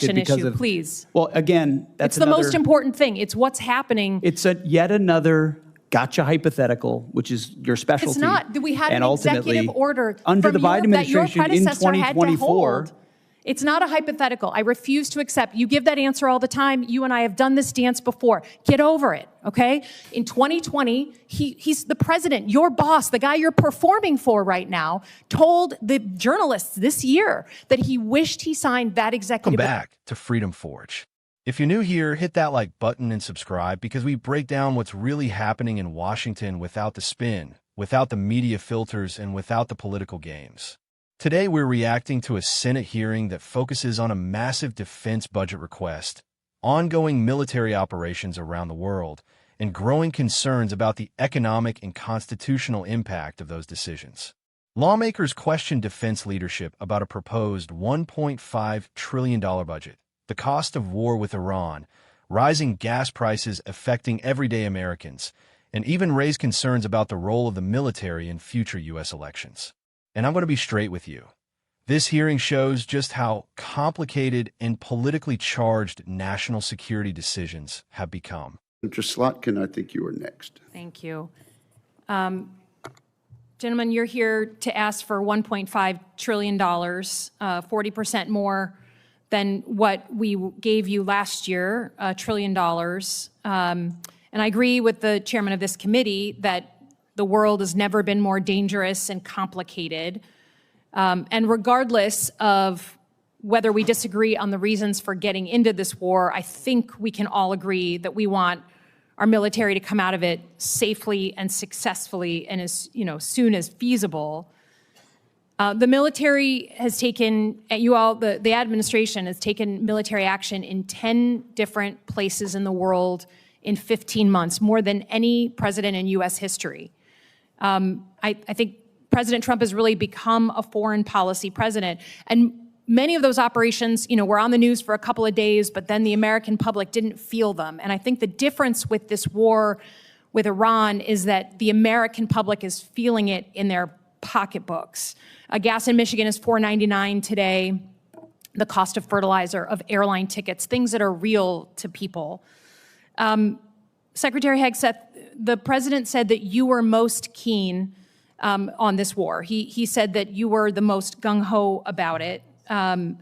issue, please. Well, again, it's the most important thing. It's what's happening. It's yet another gotcha hypothetical, which is your specialty. It's not. We had and an executive order under the Biden administration that your predecessor in 2024. had to hold. It's not a hypothetical. I refuse to accept. You give that answer all the time. You and I have done this dance before. Get over it, okay? In 2020, he's the president, your boss, the guy you're performing for right now, told the journalists this year that he wished he signed that executive order. Welcome back to Freedom Forge. If you're new here, hit that like button and subscribe because we break down what's really happening in Washington without the spin, without the media filters, and without the political games. Today, we're reacting to a Senate hearing that focuses on a massive defense budget request, ongoing military operations around the world, and growing concerns about the economic and constitutional impact of those decisions. Lawmakers question defense leadership about a proposed $1.5 trillion budget, the cost of war with Iran, rising gas prices affecting everyday Americans, and even raise concerns about the role of the military in future U.S. elections. And I'm going to be straight with you. This hearing shows just how complicated and politically charged national security decisions have become. Mr. Slotkin, I think you were next. Thank you. Gentlemen, you're here to ask for $1.5 trillion, 40% more than what we gave you last year, $1 trillion. And I agree with the chairman of this committee that the world has never been more dangerous and complicated. And regardless of whether we disagree on the reasons for getting into this war, I think we can all agree that we want our military to come out of it safely and successfully and as soon as feasible. The military has taken, the administration has taken military action in 10 different places in the world in 15 months, more than any president in U.S. history. I think President Trump has really become a foreign policy president. And many of those operations, were on the news for a couple of days, but then the American public didn't feel them. And I think the difference with this war with Iran is that the American public is feeling it in their pocketbooks. Gas in Michigan is $4.99 today. The cost of fertilizer, of airline tickets, things that are real to people. Secretary Hegseth, the president said that you were most keen on this war. He said that you were the most gung-ho about it. I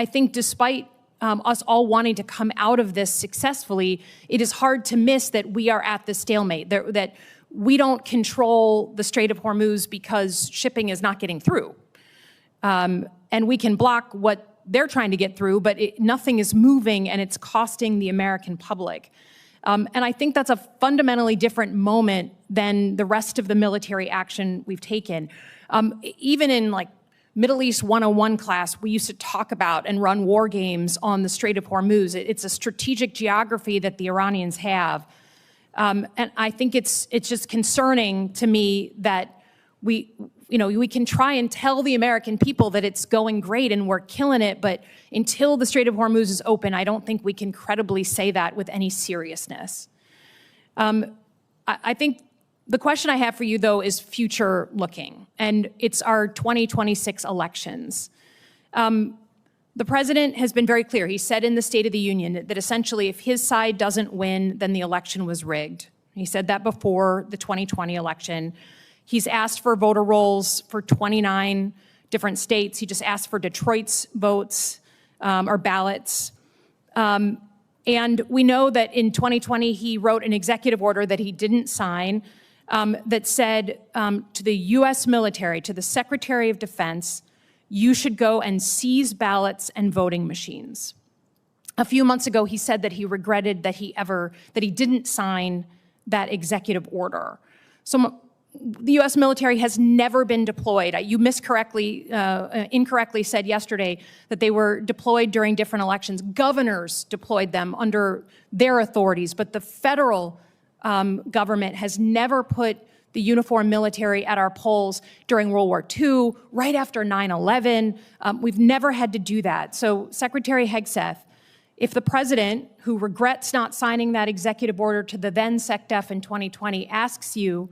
think despite us all wanting to come out of this successfully, it is hard to miss that we are at the stalemate, that we don't control the Strait of Hormuz because shipping is not getting through. And we can block what they're trying to get through, but nothing is moving and it's costing the American public. And I think that's a fundamentally different moment than the rest of the military action we've taken. Even in Middle East 101 class, we used to talk about and run war games on the Strait of Hormuz. It's a strategic geography that the Iranians have. And I think it's just concerning to me that we can try and tell the American people that it's going great and we're killing it, but until the Strait of Hormuz is open, I don't think we can credibly say that with any seriousness. I think the question I have for you, though, is future looking, and it's our 2026 elections. The president has been very clear. He said in the State of the Union that essentially if his side doesn't win, then the election was rigged. He said that before the 2020 election. He's asked for voter rolls for 29 different states. He just asked for Detroit's votes or ballots. And we know that in 2020, he wrote an executive order that he didn't sign that said to the U.S. military, to the Secretary of Defense, you should go and seize ballots and voting machines. A few months ago, he said that he regretted that he didn't sign that executive order. So the U.S. military has never been deployed. You incorrectly said yesterday that they were deployed during different elections. Governors deployed them under their authorities, but the federal government has never put the uniformed military at our polls during World War II, right after 9/11. We've never had to do that. So Secretary Hegseth, if the president, who regrets not signing that executive order to the then SecDef in 2020, asks you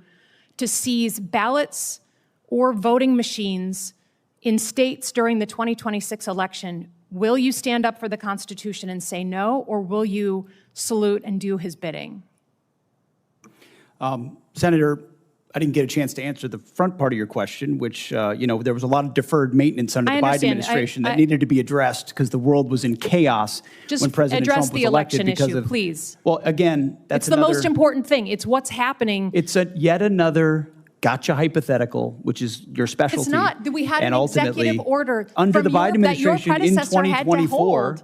to seize ballots or voting machines in states during the 2026 election, will you stand up for the Constitution and say no, or will you salute and do his bidding? Senator, I didn't get a chance to answer the front part of your question, which, there was a lot of deferred maintenance under the Biden administration that needed to be addressed because the world was in chaos when President Trump was elected. Just address the election issue, please. Well, again, that's the most important thing. It's what's happening. It's yet another gotcha hypothetical, which is your specialty. It's not. We had an executive order under the Biden administration in 2024.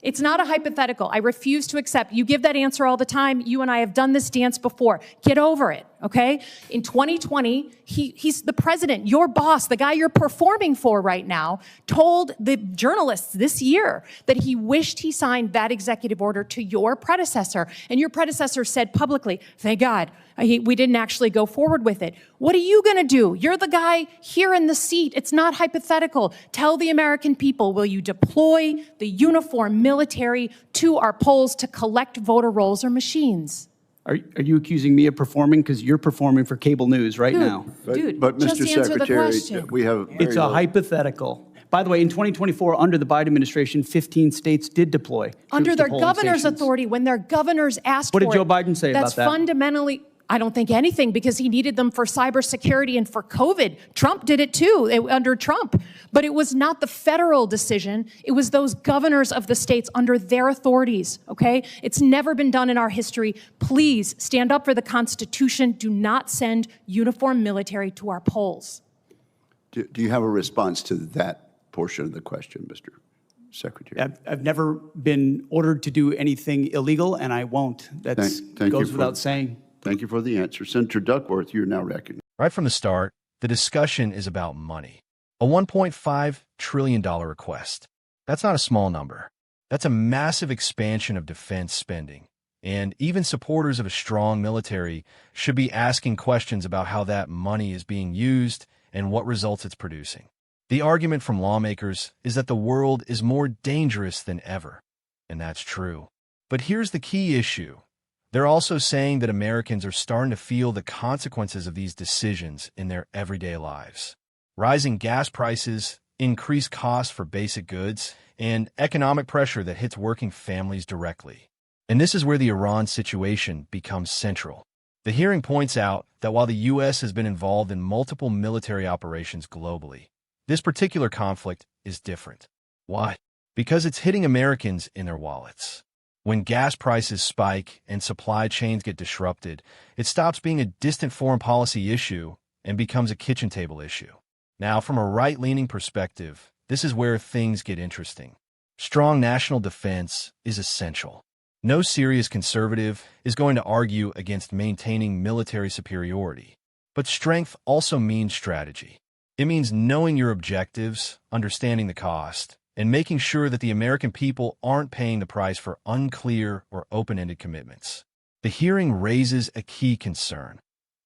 It's not a hypothetical. I refuse to accept. You give that answer all the time. You and I have done this dance before. Get over it, okay? In 2020, he's the president, your boss, the guy you're performing for right now, told the journalists this year that he wished he signed that executive order to your predecessor. And your predecessor said publicly, thank God, we didn't actually go forward with it. What are you going to do? You're the guy here in the seat. It's not hypothetical. Tell the American people, will you deploy the uniformed military to our polls to collect voter rolls or machines? Are you accusing me of performing? Because you're performing for cable news right now. But Mr. Secretary, we have It's a hypothetical. By the way, in 2024, under the Biden administration, 15 states did deploy under their polling governor's stations. authority when their governors asked What for it. did Joe Biden say about that? That's fundamentally, I don't think anything, because he needed them for cybersecurity and for COVID. Trump did it too, under Trump. But it was not the federal decision. It was those governors of the states under their authorities, okay? It's never been done in our history. Please stand up for the Constitution. Do not send uniformed military to our polls. Do you have a response to that portion of the question, Mr. Secretary? I've never been ordered to do anything illegal, and I won't. That goes without saying. Thank you for the answer. Senator Duckworth, you're now recognized. Right from the start, the discussion is about money. A $1.5 trillion request. That's not a small number. That's a massive expansion of defense spending. And even supporters of a strong military should be asking questions about how that money is being used and what results it's producing. The argument from lawmakers is that the world is more dangerous than ever. And that's true. But here's the key issue. They're also saying that Americans are starting to feel the consequences of these decisions in their everyday lives. Rising gas prices, increased costs for basic goods, and economic pressure that hits working families directly. And this is where the Iran situation becomes central. The hearing points out that while the U.S. has been involved in multiple military operations globally, this particular conflict is different. Why? Because it's hitting Americans in their wallets. When gas prices spike and supply chains get disrupted, it stops being a distant foreign policy issue and becomes a kitchen table issue. Now, from a right-leaning perspective, this is where things get interesting. Strong national defense is essential. No serious conservative is going to argue against maintaining military superiority. But strength also means strategy. It means knowing your objectives, understanding the cost, and making sure that the American people aren't paying the price for unclear or open-ended commitments. The hearing raises a key concern.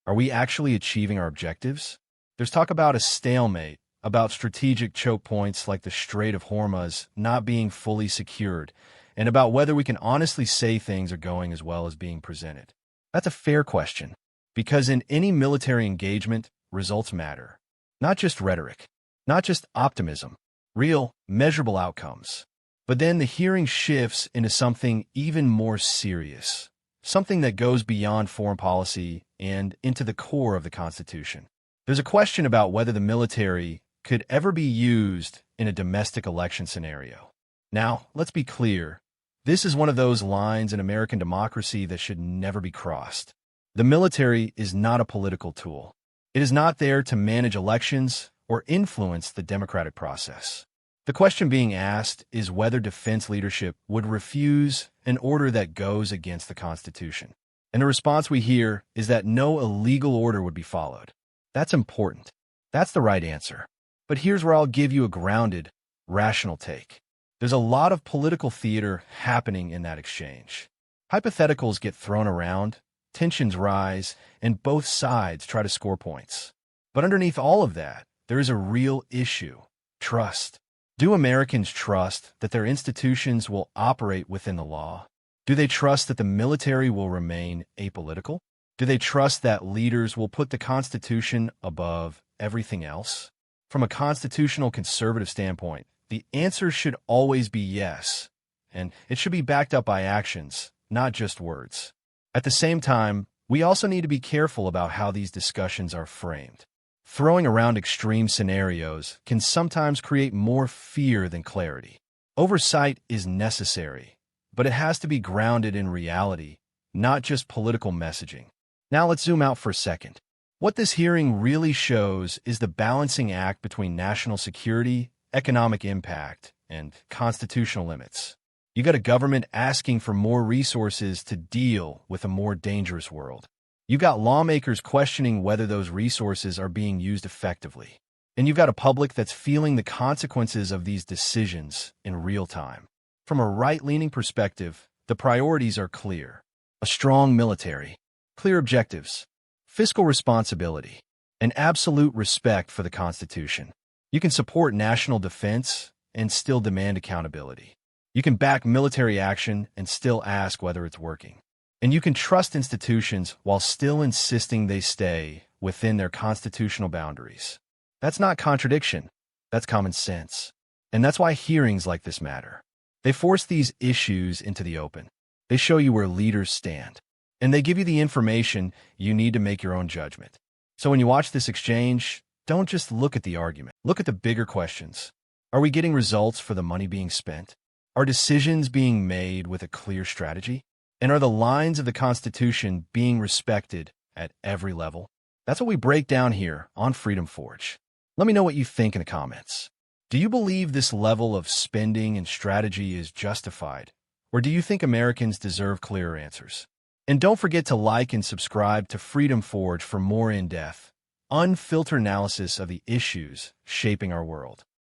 Are we actually achieving our objectives? There's talk about a stalemate, about strategic choke points like the Strait of Hormuz not being fully secured, and about whether we can honestly say things are going as well as being presented. That's a fair question, because in any military engagement, results matter. Not just rhetoric, not just optimism. Real, measurable outcomes. But then the hearing shifts into something even more serious, something that goes beyond foreign policy and into the core of the Constitution. There's a question about whether the military could ever be used in a domestic election scenario. Now, let's be clear. This is one of those lines in American democracy that should never be crossed. The military is not a political tool. It is not there to manage elections or influence the democratic process. The question being asked is whether defense leadership would refuse an order that goes against the Constitution. And the response we hear is that no illegal order would be followed. That's important. That's the right answer. But here's where I'll give you a grounded, rational take. There's a lot of political theater happening in that exchange. Hypotheticals get thrown around, tensions rise, and both sides try to score points. But underneath all of that, there is a real issue: trust. Do Americans trust that their institutions will operate within the law? Do they trust that the military will remain apolitical? Do they trust that leaders will put the Constitution above everything else? From a constitutional conservative standpoint, the answer should always be yes, and it should be backed up by actions, not just words. At the same time, we also need to be careful about how these discussions are framed. Throwing around extreme scenarios can sometimes create more fear than clarity. Oversight is necessary, but it has to be grounded in reality, not just political messaging. Now let's zoom out for a second. What this hearing really shows is the balancing act between national security, economic impact, and constitutional limits. You got a government asking for more resources to deal with a more dangerous world. You got lawmakers questioning whether those resources are being used effectively. And you've got a public that's feeling the consequences of these decisions in real time. From a right-leaning perspective, the priorities are clear. A strong military, clear objectives, fiscal responsibility, and absolute respect for the Constitution. You can support national defense and still demand accountability. You can back military action and still ask whether it's working. And you can trust institutions while still insisting they stay within their constitutional boundaries. That's not contradiction. That's common sense. And that's why hearings like this matter. They force these issues into the open. They show you where leaders stand. And they give you the information you need to make your own judgment. So when you watch this exchange, don't just look at the argument. Look at the bigger questions. Are we getting results for the money being spent? Are decisions being made with a clear strategy? And are the lines of the Constitution being respected at every level? That's what we break down here on Freedom Forge. Let me know what you think in the comments. Do you believe this level of spending and strategy is justified? Or do you think Americans deserve clearer answers? And don't forget to like and subscribe to Freedom Forge for more in-depth, unfiltered analysis of the issues shaping our world.